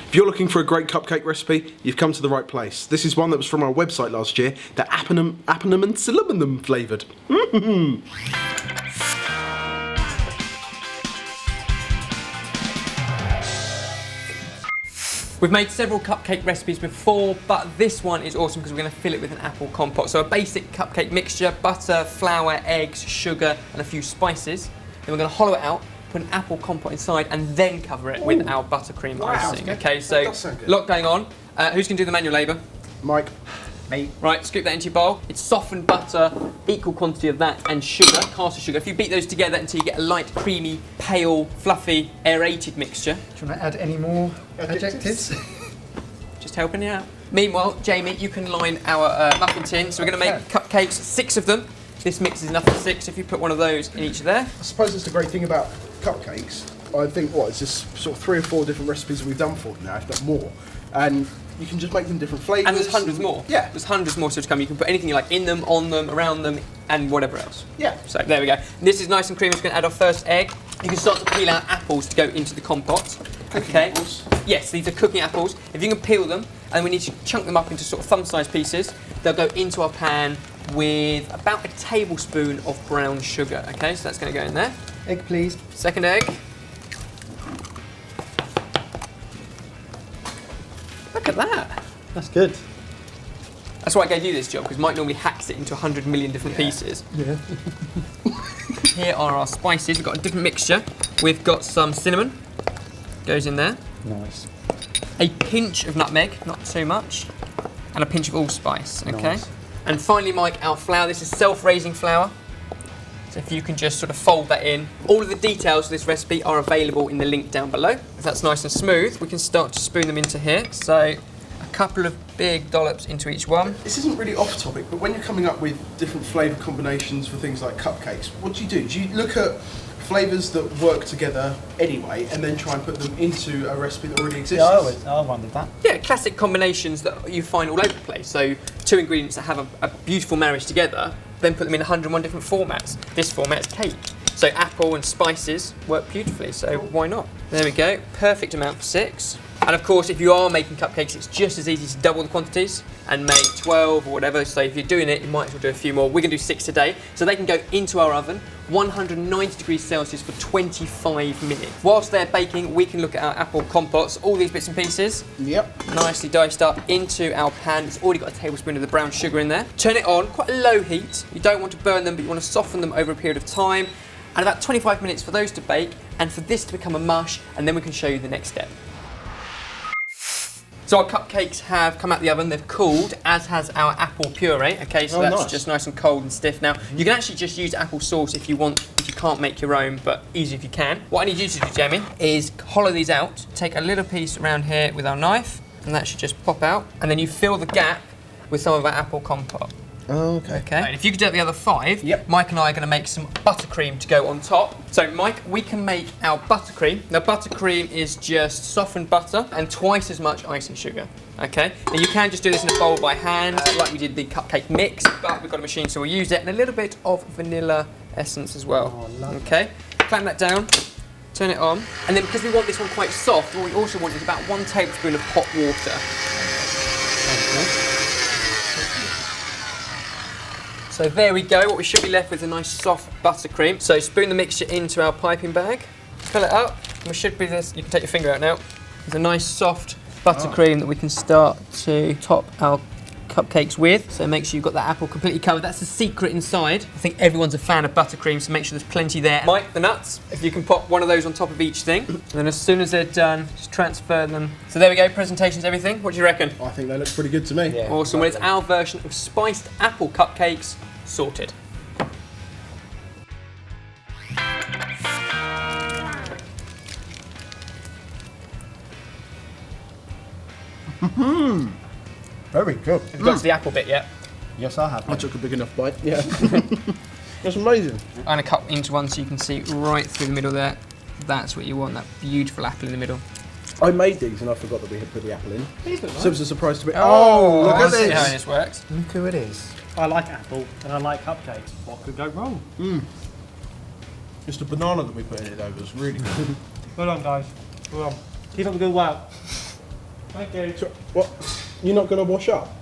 If you're looking for a great cupcake recipe, you've come to the right place. This is one that was from our website last year. They're appenum and cinnamon flavoured. We've made several cupcake recipes before, but this one is awesome because we're going to fill it with an apple compote. So a basic cupcake mixture, butter, flour, eggs, sugar, and a few spices. Then we're going to hollow it out, put an apple compote inside, and then cover it with our buttercream icing. Okay, so a lot going on. Who's going to do the manual labour? Mike. Me. Right, scoop that into your bowl. It's softened butter, equal quantity of that, and sugar, caster sugar. If you beat those together until you get a light, creamy, pale, fluffy, aerated mixture. Do you want to add any more adjectives? Just helping you out. Meanwhile, Jamie, you can line our muffin tin. So we're going to make cupcakes, 6 of them. This mix is enough for 6. If you put one of those in each there. I suppose that's the great thing about cupcakes. I think, it's just sort of 3 or 4 different recipes we've done for them now, if not more. And you can just make them different flavours. And there's hundreds more. Yeah. There's hundreds more still to come. You can put anything you like in them, on them, around them, and whatever else. Yeah. So there we go. This is nice and creamy. We're going to add our first egg. You can start to peel out apples to go into the compote. Cooking apples? Yes, these are cooking apples. If you can peel them, and we need to chunk them up into sort of thumb-sized pieces, they'll go into our pan with about a tablespoon of brown sugar. Okay, so that's going to go in there. Egg, please. Second egg. Look at that. That's good. That's why I gave you this job, because Mike normally hacks it into 100 million different pieces. Yeah. Here are our spices. We've got a different mixture. We've got some cinnamon. Goes in there. Nice. A pinch of nutmeg, not too much. And a pinch of allspice, okay? Nice. And finally, Mike, our flour. This is self-raising flour. So if you can just sort of fold that in. All of the details of this recipe are available in the link down below. If that's nice and smooth, we can start to spoon them into here. So a couple of big dollops into each one. This isn't really off topic, but when you're coming up with different flavour combinations for things like cupcakes, what do? Do you look at flavours that work together anyway and then try and put them into a recipe that already exists? Yeah, I wondered that. Yeah, classic combinations that you find all over the place. So 2 ingredients that have a beautiful marriage together, then put them in 101 different formats. This format is cake. So apple and spices work beautifully, so why not? There we go, perfect amount for 6. And of course, if you are making cupcakes, it's just as easy to double the quantities and make 12 or whatever. So if you're doing it, you might as well do a few more. We're gonna do 6 today. So they can go into our oven, 190 degrees Celsius for 25 minutes. Whilst they're baking, we can look at our apple compotes, all these bits and pieces. Yep. Nicely diced up into our pan. It's already got a tablespoon of the brown sugar in there. Turn it on, quite a low heat. You don't want to burn them, but you want to soften them over a period of time. And about 25 minutes for those to bake, and for this to become a mush, and then we can show you the next step. So our cupcakes have come out the oven, they've cooled, as has our apple puree. Okay, so that's just nice and cold and stiff. Now, you can actually just use apple sauce if you want, if you can't make your own, but easy if you can. What I need you to do, Jamie, is hollow these out, take a little piece around here with our knife, and that should just pop out, and then you fill the gap with some of our apple compote. Oh, okay. Okay. And if you could do the other 5, Yep. Mike and I are going to make some buttercream to go on top. So, Mike, we can make our buttercream. Now, buttercream is just softened butter and twice as much icing sugar. Okay. Now, you can just do this in a bowl by hand, like we did the cupcake mix, but we've got a machine, so we'll use it, and a little bit of vanilla essence as well. Oh, okay. Clamp that down. Turn it on. And then, because we want this one quite soft, what we also want is about 1 tablespoon of hot water. Okay. So there we go, what we should be left with is a nice soft buttercream. So spoon the mixture into our piping bag, fill it up, and we should be this, you can take your finger out now. There's a nice soft buttercream that we can start to top our cupcakes with. So make sure you've got that apple completely covered. That's the secret inside. I think everyone's a fan of buttercream, so make sure there's plenty there. Mike, the nuts, if you can pop one of those on top of each thing. And then as soon as they're done, just transfer them. So there we go, presentation's everything. What do you reckon? I think they look pretty good to me. Yeah. Awesome, well it's our version of spiced apple cupcakes, sorted. Very good. Have you got to the apple bit yet? Yes, I have. I took a big enough bite. Yeah. That's amazing. I'm going to cut into one so you can see right through the middle there. That's what you want, that beautiful apple in the middle. I made these and I forgot that we had put the apple in. These look nice. So it was a surprise to me. Oh, look at Let's see how this. this works. Look who it is. I like apple and I like cupcakes. What could go wrong? Just the banana that we put in it though was really good. Well done, guys. Well done. Keep up the good work. Thank you. So, what? You're not going to wash up?